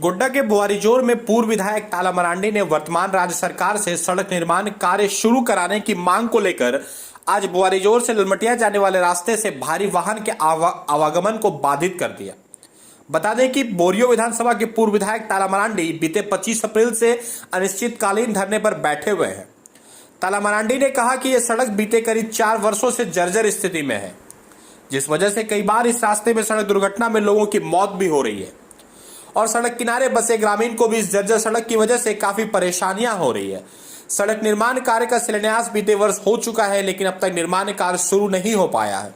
गोड्डा के बुआरीजोर में पूर्व विधायक ताला मरांडी ने वर्तमान राज्य सरकार से सड़क निर्माण कार्य शुरू कराने की मांग को लेकर आज बुआरीजोर से ललमटिया जाने वाले रास्ते से भारी वाहन के आवागमन को बाधित कर दिया। बता दें कि बोरियो विधानसभा के पूर्व विधायक ताला मरांडी बीते 25 अप्रैल से अनिश्चितकालीन धरने पर बैठे हुए हैं। ताला मरांडी ने कहा कि यह सड़क बीते करीब 4 वर्षों से जर्जर स्थिति में है, जिस वजह से कई बार इस रास्ते में सड़क दुर्घटना में लोगों की मौत भी हो रही है और सड़क किनारे बसे ग्रामीण को भी इस जर्जर सड़क की वजह से काफी परेशानियां हो रही है। सड़क निर्माण कार्य का शिलान्यास बीते वर्ष हो चुका है, लेकिन अब तक निर्माण कार्य शुरू नहीं हो पाया है।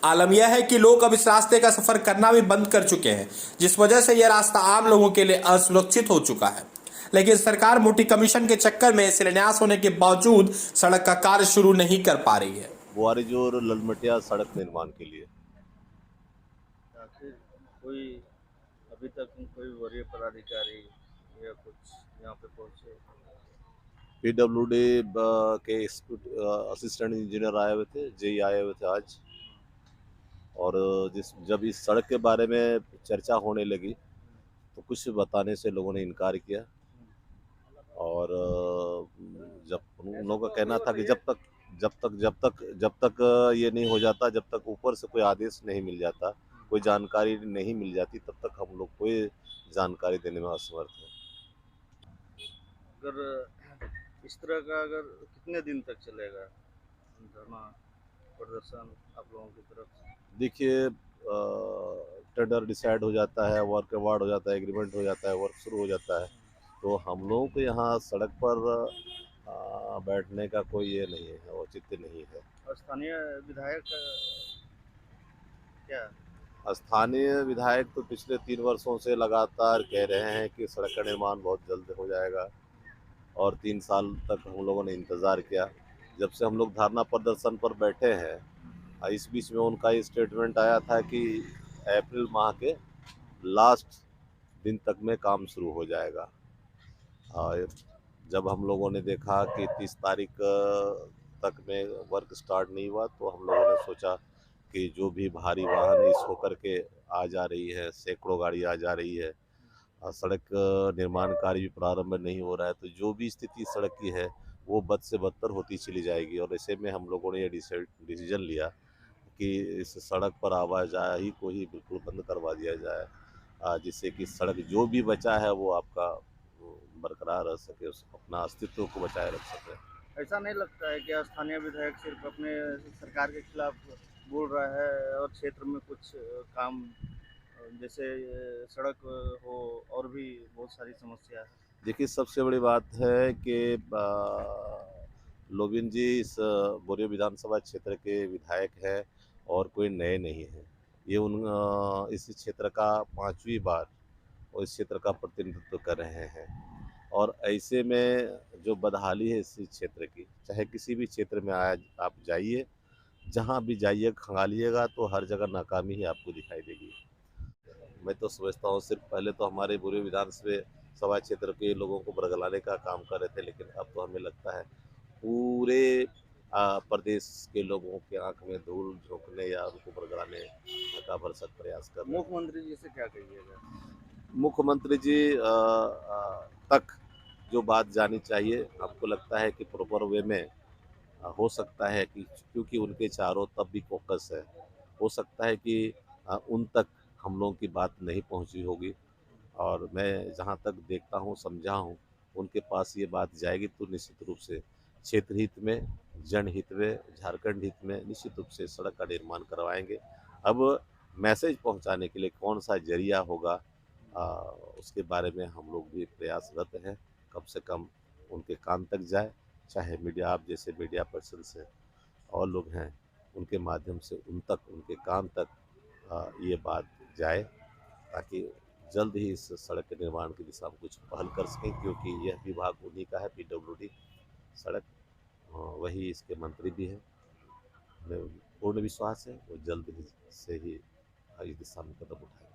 आलम यह है कि लोग अब इस रास्ते का सफर करना भी बंद कर चुके हैं, जिस वजह से यह रास्ता आम लोगों के लिए असुरक्षित हो चुका है। लेकिन सरकार मोटी कमीशन के चक्कर में शिलान्यास होने के बावजूद सड़क का कार्य शुरू नहीं कर पा रही है। बुआरीजोर ललमटिया सड़क निर्माण के लिए आखिर कोई अभी तक कोई वरीय पदाधिकारी या कुछ यहाँ पे पहुँचे? पीडब्ल्यूडी के असिस्टेंट इंजीनियर आए हुए थे, जेई आए हुए थे आज। और जब इस सड़क के बारे में चर्चा होने लगी तो कुछ बताने से लोगों ने इनकार किया। और जब उन लोगों का कहना था कि जब तक ये नहीं हो जाता, जब तक ऊपर से कोई आदेश नहीं मिल जाता, कोई जानकारी नहीं मिल जाती, तब तक हम लोग कोई जानकारी देने में असमर्थ हैं। अगर इस तरह का अगर कितने दिन तक चलेगा धरना प्रदर्शन आप लोगों की तरफ से? देखिए, टेंडर डिसाइड हो जाता है, वर्क अवार्ड हो जाता है, एग्रीमेंट हो जाता है, वर्क शुरू हो जाता है, तो हम लोगों को यहाँ सड़क पर बैठने का कोई ये नहीं है, औचित्य नहीं है। और स्थानीय विधायक क्या? स्थानीय विधायक तो पिछले 3 वर्षों से लगातार कह रहे हैं कि सड़क का निर्माण बहुत जल्द हो जाएगा, और 3 साल तक हम लोगों ने इंतज़ार किया। जब से हम लोग धरना प्रदर्शन पर बैठे हैं, इस बीच में उनका ये स्टेटमेंट आया था कि अप्रैल माह के लास्ट दिन तक में काम शुरू हो जाएगा। और जब हम लोगों ने देखा कि 30 तारीख तक में वर्क स्टार्ट नहीं हुआ, तो हम लोगों ने सोचा कि जो भी भारी वाहन इस होकर के आ जा रही है, सैकड़ों गाड़ी आ जा रही है, सड़क निर्माण कार्य भी प्रारंभ नहीं हो रहा है, तो जो भी स्थिति सड़क की है वो बद से बदतर होती चली जाएगी। और ऐसे में हम लोगों ने ये डिसीजन लिया कि इस सड़क पर आवाजाही को ही बिल्कुल बंद करवा दिया जाए, जिससे कि सड़क जो भी बचा है वो आपका बरकरार रह सके, अपना अस्तित्व को बचाए रख सके। ऐसा नहीं लगता है कि स्थानीय विधायक सिर्फ अपने सरकार के खिलाफ बोल रहा है और क्षेत्र में कुछ काम जैसे सड़क हो और भी बहुत सारी समस्या है? देखिए, सबसे बड़ी बात है कि लोबिन जी इस बोरियो विधानसभा क्षेत्र के विधायक हैं और कोई नए नहीं हैं। ये इस क्षेत्र का 5वीं बार और इस क्षेत्र का प्रतिनिधित्व कर रहे हैं। और ऐसे में जो बदहाली है इस क्षेत्र की, चाहे किसी भी क्षेत्र में आप जाइए, जहाँ भी जाइए खंगालिएगा तो हर जगह नाकामी ही आपको दिखाई देगी। मैं तो समझता हूँ सिर्फ पहले तो हमारे बोरियो विधानसभा क्षेत्र के लोगों को बरगलाने का काम कर रहे थे, लेकिन अब तो हमें लगता है पूरे प्रदेश के लोगों के आंख में धूल झोंकने या उनको बरगलाने का भरसक प्रयास कर रहे हैं। मुख्यमंत्री जी से क्या कहिएगा? मुख्यमंत्री जी तक जो बात जानी चाहिए, हमको लगता है कि प्रॉपर वे में हो सकता है कि क्योंकि उनके चारों तब भी फोकस है, हो सकता है कि उन तक हम लोगों की बात नहीं पहुंची होगी। और मैं जहां तक देखता हूं, समझा हूं, उनके पास ये बात जाएगी तो निश्चित रूप से क्षेत्र हित में, जनहित में, झारखंड हित में निश्चित रूप से सड़क का निर्माण करवाएंगे। अब मैसेज पहुंचाने के लिए कौन सा जरिया होगा, उसके बारे में हम लोग भी प्रयासरत हैं। कम से कम उनके कान तक जाए, चाहे मीडिया, आप जैसे मीडिया पर्सन से और लोग हैं, उनके माध्यम से उन तक, उनके कान तक ये बात जाए, ताकि जल्द ही इस सड़क के निर्माण की दिशा में कुछ पहल कर सकें, क्योंकि यह विभाग उन्हीं का है, पीडब्ल्यूडी सड़क, वही इसके मंत्री भी हैं। हमें पूर्ण विश्वास है वो जल्द ही से ही इस दिशा में कदम उठाएंगे।